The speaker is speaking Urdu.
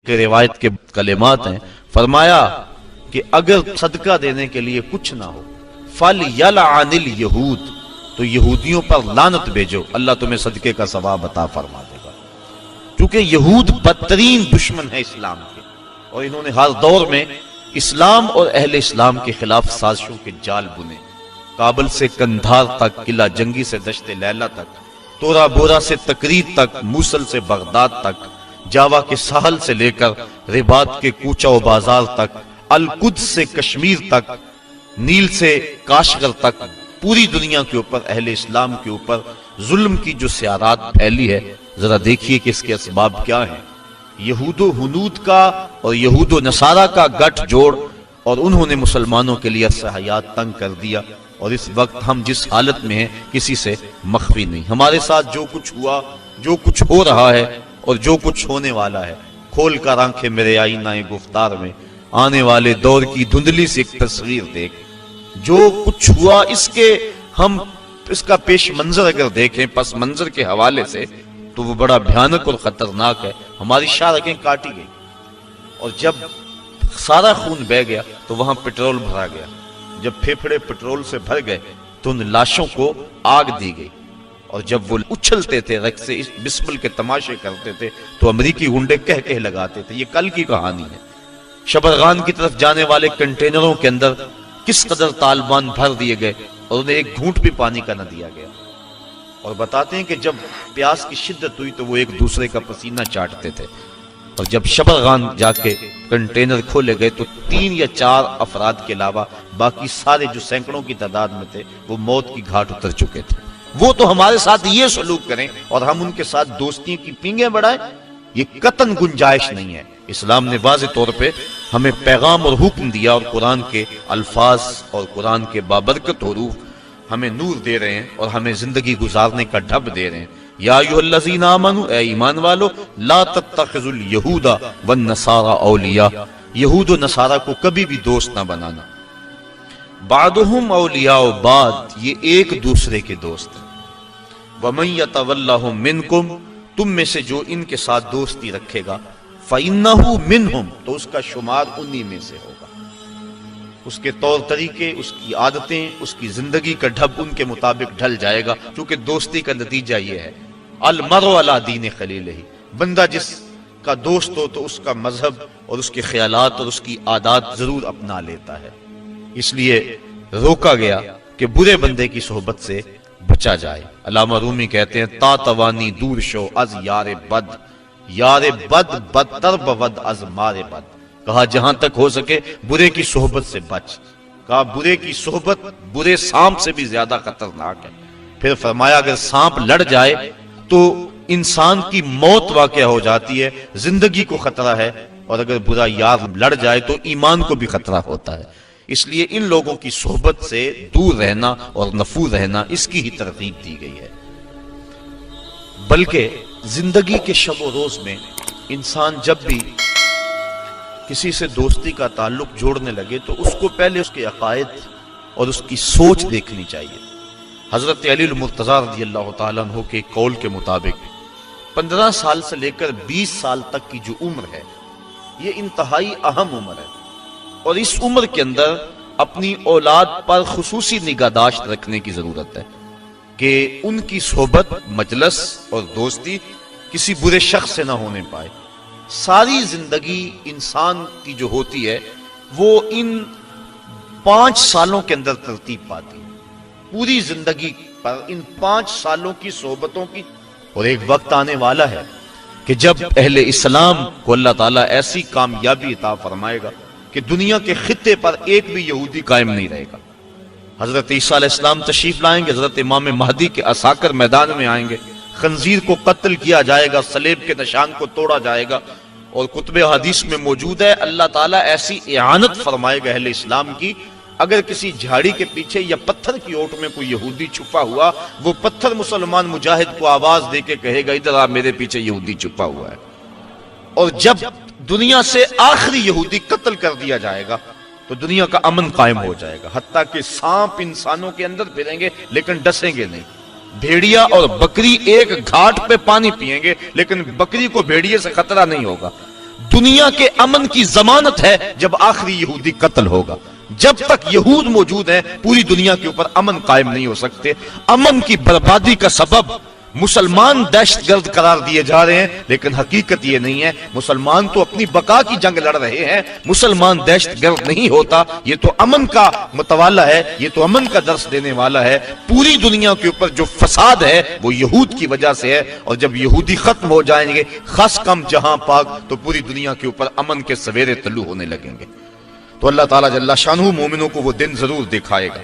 کے روایت کے کلمات ہیں، فرمایا کہ اگر صدقہ دینے کے لیے کچھ نہ ہو فَلْيَلْعَنِ الْيَهُودِ، تو یہودیوں پر لعنت بھیجو، اللہ تمہیں صدقے کا ثواب عطا فرما دے گا۔ کیونکہ یہود بدترین دشمن ہے اسلام کے، اور انہوں نے ہر دور میں اسلام اور اہل اسلام کے خلاف سازشوں کے جال بنے۔ کابل سے کندھار تک، قلعہ جنگی سے دشت لیلہ تک، تورا بورا سے تکریت تک، موصل سے بغداد تک، جاوا کے ساحل سے لے کر رباط کے کوچہ و بازار تک، القدس سے کشمیر تک، نیل سے کاشغر تک، پوری دنیا کے اوپر اہل اسلام کے اوپر ظلم کی جو سیارات پھیلی ہے، ذرا دیکھیے کہ اس کے اسباب کیا ہیں۔ یہود و ہنود کا اور یہود و نصارہ کا گٹھ جوڑ، اور انہوں نے مسلمانوں کے لیے حیات تنگ کر دیا، اور اس وقت ہم جس حالت میں ہیں کسی سے مخفی نہیں۔ ہمارے ساتھ جو کچھ ہوا، جو کچھ ہو رہا ہے اور جو کچھ ہونے والا ہے، کھول کر آنکھیں میرے آئینہ گفتار میں، آنے والے دور کی دھندلی سے ایک تصویر دیکھ۔ جو کچھ ہوا اس کا پیش منظر اگر دیکھیں پس منظر کے حوالے سے، تو وہ بڑا بھیانک اور خطرناک ہے۔ ہماری شاہرگیں کاٹی گئی، اور جب سارا خون بہ گیا تو وہاں پٹرول بھرا گیا۔ جب پھیپھڑے پٹرول سے بھر گئے تو ان لاشوں کو آگ دی گئی، اور جب وہ اچھلتے تھے رقص سے بسمل کے تماشے کرتے تھے تو امریکی گنڈے کہہ لگاتے تھے۔ یہ کل کی کہانی ہے۔ شبرغان کی طرف جانے والے کنٹینروں کے اندر کس قدر طالبان بھر دیے گئے، اور انہیں ایک گھونٹ بھی پانی کا نہ دیا گیا۔ اور بتاتے ہیں کہ جب پیاس کی شدت ہوئی تو وہ ایک دوسرے کا پسینہ چاٹتے تھے، اور جب شبرغان جا کے کنٹینر کھولے گئے تو 3 یا 4 افراد کے علاوہ باقی سارے جو سینکڑوں کی تعداد میں تھے وہ موت کی گھاٹ اتر چکے تھے۔ وہ تو ہمارے ساتھ یہ سلوک کریں اور ہم ان کے ساتھ دوستی کی پینگیں بڑھائیں، یہ قطعاً گنجائش نہیں ہے۔ اسلام نے واضح طور پہ ہمیں پیغام اور حکم دیا، اور قرآن کے الفاظ اور قرآن کے بابرکت حروف ہمیں نور دے رہے ہیں اور ہمیں زندگی گزارنے کا ڈھب دے رہے ہیں۔ یا ایھا الذین آمنوا، اے ایمان والو، لا تتخذوا اليہود والنصارى اولیاء، یہود و نصارہ کو کبھی بھی دوست نہ بنانا۔ بعضهم اولیاء بعض، یہ ایک دوسرے کے دوست ہیں۔ ومن یتولہم منکم، تم میں سے جو ان کے ساتھ دوستی رکھے گا، فإنہ منہم، تو اس کا شمار انہی میں سے ہوگا۔ اس کے طور طریقے، اس کی عادتیں، اس کی زندگی کا ڈھب ان کے مطابق ڈھل جائے گا، کیونکہ دوستی کا نتیجہ یہ ہے، المرء علی دین خلیلہ، بندہ جس کا دوست ہو تو اس کا مذہب اور اس کے خیالات اور اس کی عادات ضرور اپنا لیتا ہے۔ اس لیے روکا گیا کہ برے بندے کی صحبت سے بچا جائے۔ علامہ رومی کہتے ہیں، تا توانی دور شو از یار بد، یار بد بدتر بود از مار بد۔ کہا جہاں تک ہو سکے برے کی صحبت سے بچ۔ کہا برے کی صحبت برے سانپ سے بھی زیادہ خطرناک ہے۔ پھر فرمایا اگر سانپ لڑ جائے تو انسان کی موت واقع ہو جاتی ہے، زندگی کو خطرہ ہے، اور اگر برا یار لڑ جائے تو ایمان کو بھی خطرہ ہوتا ہے۔ اس لیے ان لوگوں کی صحبت سے دور رہنا اور نفور رہنا، اس کی ہی ترغیب دی گئی ہے۔ بلکہ زندگی کے شب و روز میں انسان جب بھی کسی سے دوستی کا تعلق جوڑنے لگے تو اس کو پہلے اس کے عقائد اور اس کی سوچ دیکھنی چاہیے۔ حضرت علی المرتضیٰ رضی اللہ تعالیٰ عنہ کے قول کے مطابق 15 سال سے لے کر 20 سال تک کی جو عمر ہے، یہ انتہائی اہم عمر ہے، اور اس عمر کے اندر اپنی اولاد پر خصوصی نگہداشت رکھنے کی ضرورت ہے کہ ان کی صحبت، مجلس اور دوستی کسی برے شخص سے نہ ہونے پائے۔ ساری زندگی انسان کی جو ہوتی ہے وہ ان 5 سالوں کے اندر ترتیب پاتی ہے، پوری زندگی پر ان 5 سالوں کی صحبتوں کی۔ اور ایک وقت آنے والا ہے کہ جب اہل اسلام کو اللہ تعالیٰ ایسی کامیابی عطا فرمائے گا کہ دنیا کے خطے پر ایک بھی یہودی قائم نہیں رہے گا۔ حضرت عیسیٰ علیہ السلام تشریف لائیں گے، حضرت امام مہدی کے عساکر میدان میں آئیں گے، خنزیر کو قتل کیا جائے گا، صلیب کے نشان کو توڑا جائے گا، اور کتب حدیث میں موجود ہے اللہ تعالیٰ ایسی اعانت فرمائے گا اہل اسلام کی، اگر کسی جھاڑی کے پیچھے یا پتھر کی اوٹ میں کوئی یہودی چھپا ہوا، وہ پتھر مسلمان مجاہد کو آواز دے کے کہے گا ادھر آ، میرے پیچھے یہودی چھپا ہوا ہے۔ اور جب دنیا سے آخری یہودی قتل کر دیا جائے گا تو دنیا کا امن قائم ہو جائے گا، حتیٰ کہ سانپ انسانوں کے اندر پھریں گے لیکن ڈسیں گے نہیں۔ بھیڑیا اور بکری ایک گھاٹ پہ پانی پئیں گے لیکن بکری کو بھیڑیے سے خطرہ نہیں ہوگا۔ دنیا کے امن کی ضمانت ہے جب آخری یہودی قتل ہوگا. جب تک یہود موجود ہیں پوری دنیا کے اوپر امن قائم نہیں ہو سکتے. امن کی بربادی کا سبب مسلمان دہشت گرد قرار دیے جا رہے ہیں، لیکن حقیقت یہ نہیں ہے. مسلمان تو اپنی بقا کی جنگ لڑ رہے ہیں، مسلمان دہشت گرد نہیں ہوتا. یہ تو امن کا متوالا ہے، یہ تو امن کا درس دینے والا ہے. پوری دنیا کے اوپر جو فساد ہے وہ یہود کی وجہ سے ہے، اور جب یہودی ختم ہو جائیں گے خاص کم جہاں پاک، تو پوری دنیا کے اوپر امن کے سویرے طلوع ہونے لگیں گے. تو اللہ تعالیٰ جل شانہ مومنوں کو وہ دن ضرور دکھائے گا.